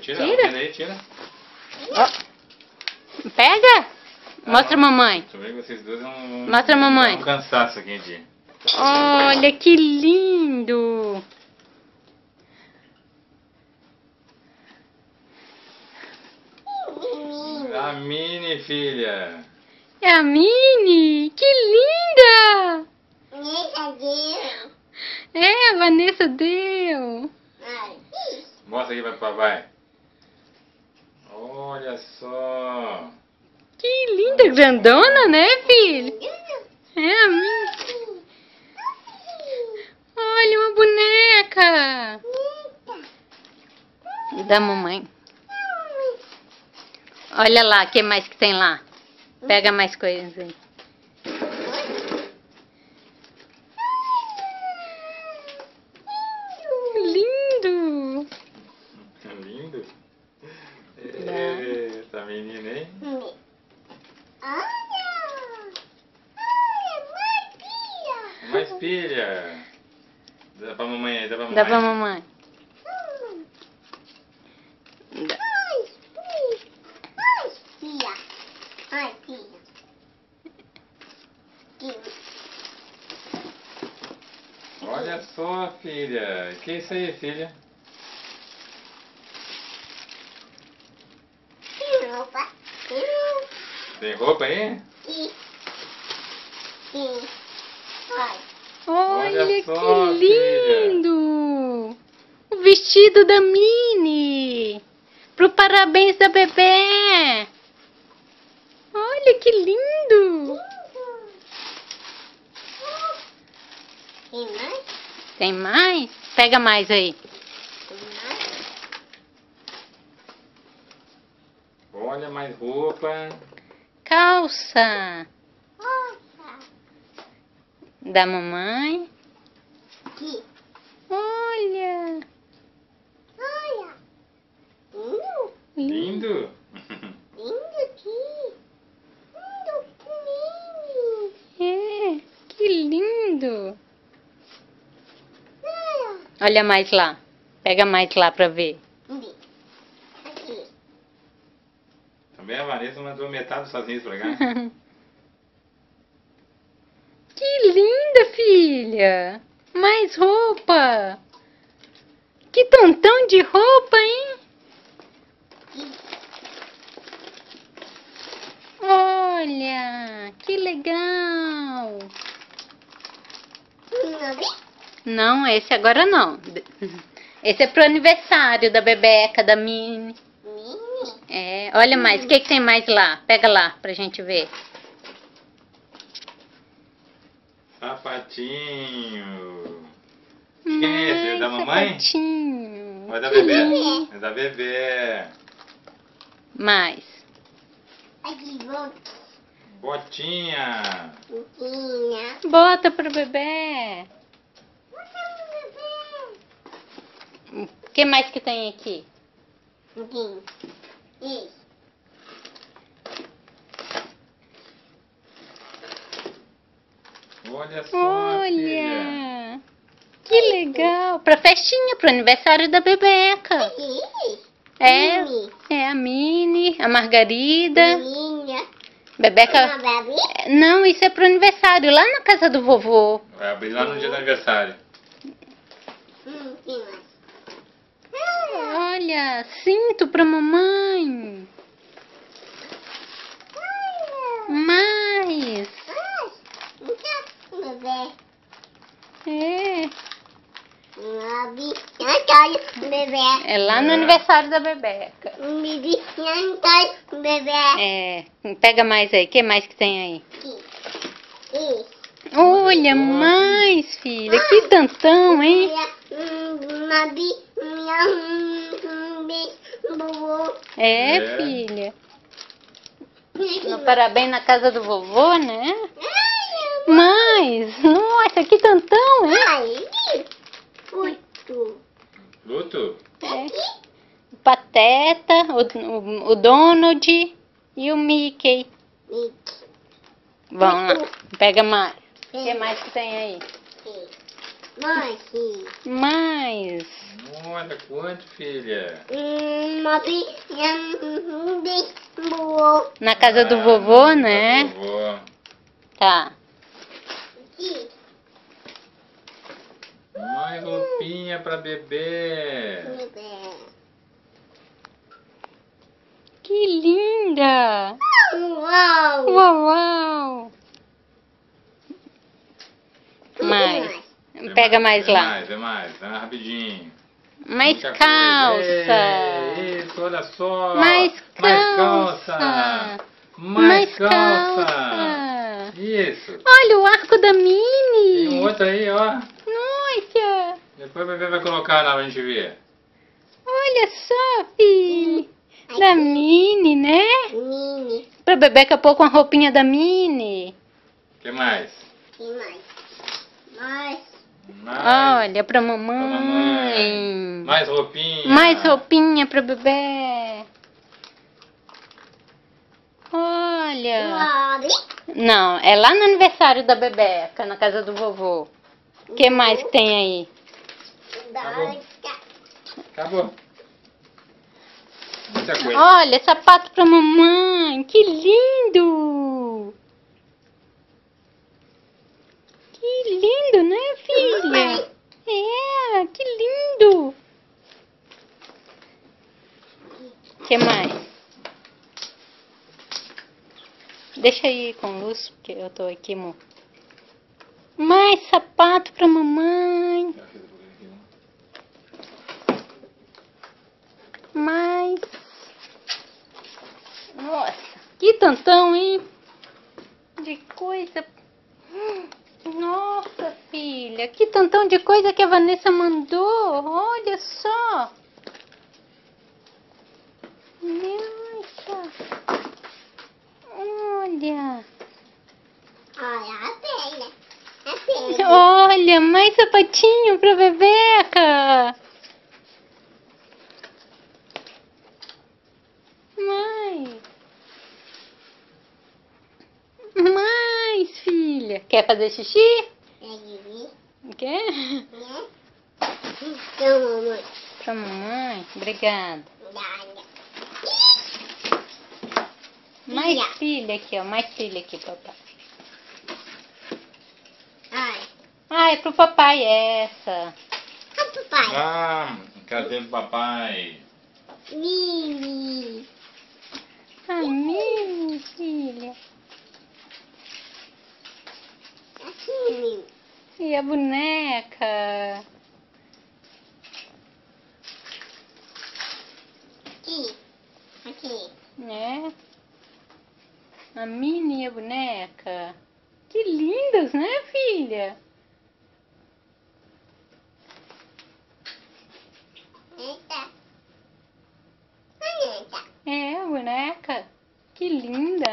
Tira. Tira. Aí, tira. Ó. Pega. Mostra a mamãe. Deixa eu ver que vocês dois vão... Mostra a mamãe. Vão cansaço aqui de... Olha que lindo. A Mini, filha. É a Mini. Que linda. É, a Vanessa deu. Mostra aqui para o papai. Olha só. Que linda, grandona, né, filho? É a Mini. Olha uma boneca. Da mamãe. Olha lá, o que mais que tem lá? Pega mais coisas aí. Lindo. Lindo. Essa menina, hein? Mais pilha. Dá pra mamãe aí, dá pra mamãe. Dá pra mamãe. Dá. Olha só, filha. Que é isso aí, filha? Tem roupa aí? Olha que só, lindo! O vestido da Mini! Pro parabéns da bebê! Olha que lindo! Tem mais? Pega mais aí. Olha mais roupa. Calça da mamãe. Olha! Lindo. É, que lindo! Olha mais lá. Pega mais lá pra ver. Também a Vanessa mandou metade dos sozinhos pra cá. Que linda, filha! Mais roupa! Que tantão de roupa, hein? Olha, que legal! Não, esse agora não. Esse é pro aniversário da Bebeca, da Mini. É, olha mais, o que tem mais lá? Pega lá pra gente ver. Sapatinho. Quem é esse? É da mamãe? Sapatinho. Ou é da bebê? É da bebê. Mais. Botinha. Bota pro bebê. O que mais que tem aqui? Olha só, filha. Olha! Que legal! Pra festinha, pro aniversário da Bebeca. É a Mini, a Margarida. Bebeca. Não, isso é pro aniversário, lá na casa do vovô. Vai abrir lá no dia do aniversário. Olha, cinto pra mamãe. Mais. É lá no aniversário da Bebeca. É, pega mais aí. O que mais que tem aí? Olha, mais, filha. Que tantão, hein? É, filha. No parabéns na casa do vovô, né? Mais. Nossa, que tantão, hein? Luto? É. O Pateta, o Donald e o Mickey. Vamos lá. Pega mais. O que mais que tem aí? Mais. Olha quanto, filha. Na casa do vovô, Na né? casa do vovô. Tá. Mais roupinha pra bebê. Que linda! Uau! Uau, uau! Mais. Pega mais lá. Vem mais, rapidinho. Mais Muita calça. coisa. Isso, olha só. Mais calça. calça. Mais calça. calça. Isso. Olha o arco da Tem um Minnie. outro aí, ó. Nossa. Depois o bebê vai colocar lá pra gente ver. Olha só, filho. Da Minnie, né? Mini. Pra Bebeca pôr com a roupinha da Minnie. O que mais? Tem mais. Mais. Mais. Olha, pra Pra mamãe. mamãe. Mais roupinha. Mais roupinha pra bebê. Olha. Lobby. Não, é lá no aniversário da Bebeca, na casa do vovô. O que mais que tem aí? Acabou. Muita coisa. Olha, sapato pra mamãe. Que lindo. Que lindo, né, filha? É, que lindo. O que mais? Deixa aí com luz, porque eu tô aqui, amor. Mais sapato pra mamãe. Mais. Nossa, que tantão, hein? De coisa. Nossa, filha, que tantão de coisa que a Vanessa mandou. Olha só. Nossa. Olha. Olha a perna. A perna. Olha, mais sapatinho pra Bebeca. Mais, filha. Quer fazer xixi? Quer? Então, mamãe. Pra mamãe. Obrigada. Mais filha aqui, ó. Mais filha aqui, papai. Ai. Ah, é pro papai essa. A papai. Ah, cadê do papai? Mini. A minha filha. Assim. E a boneca. Aqui. Aqui. Né? A Minnie e a boneca. Que lindas, né, filha? Eita. Eita. É, a boneca. Que linda.